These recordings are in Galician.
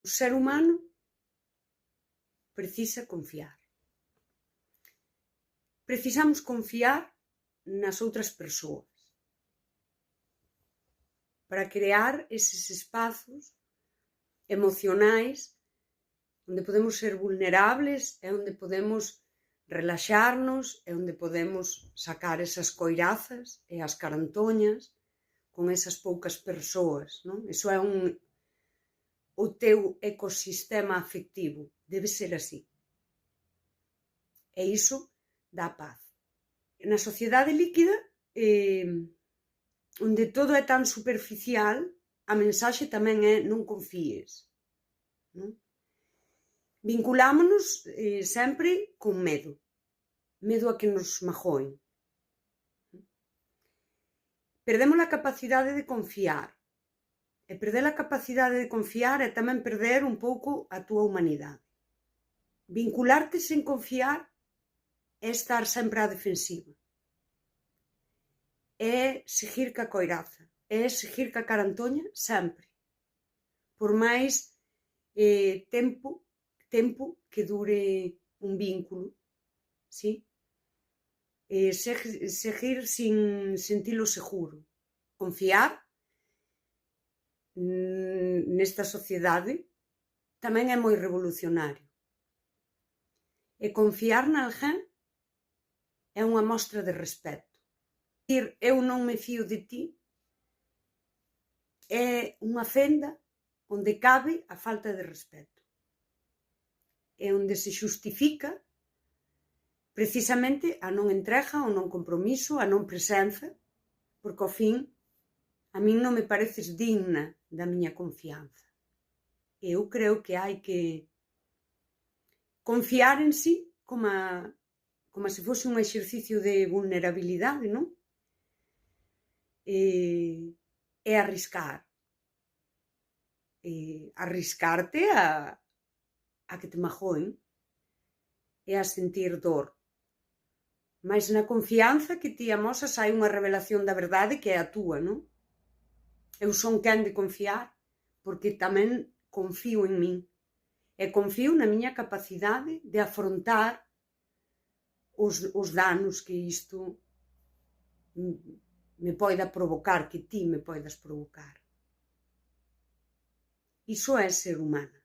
O ser humano precisa confiar. Precisamos confiar nas outras persoas para crear eses espazos emocionais onde podemos ser vulnerables e onde podemos relaxarnos e onde podemos sacar esas coirazas e as carantoñas con esas poucas persoas, non? Iso é o teu ecosistema afectivo, debe ser así. E iso dá paz. Na sociedade líquida, onde todo é tan superficial, a mensaxe tamén é non confíes. Non? Vinculámonos sempre con medo. Medo a que nos magoen. Perdemos a capacidade de confiar. E perder a capacidade de confiar é tamén perder un pouco a túa humanidade. Vincularte sen confiar é estar sempre á defensiva. É seguir ca coiraza. É seguir ca carantoña sempre. Por máis tempo que dure un vínculo, sí? Seguir sin sentilo seguro. Confiar nesta sociedade tamén é moi revolucionario. E confiar nalguén é unha mostra de respeto. Dicir, eu non me fío de ti é unha fenda onde cabe a falta de respeto. É onde se xustifica precisamente a non entrega, o non compromiso, a non presenza, porque ao fin a min non me pareces digna da miña confianza. Eu creo que hai que confiar en sí como se fose un exercicio de vulnerabilidade, non? E arriscar. Arriscarte a que te magoen e a sentir dor. Mais na confianza que ti amosas hai unha revelación da verdade que é a túa, non? Eu son quen de confiar porque tamén confío en min. E confío na miña capacidade de afrontar os danos que isto me poida provocar, que ti me poidas provocar. Iso é ser humana.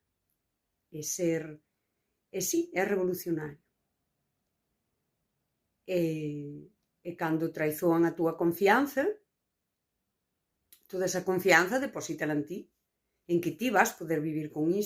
E sí, é revolucionario. E cando traizoan a túa confianza, toda esa confianza deposítala en ti, en que ti vas poder vivir con iso.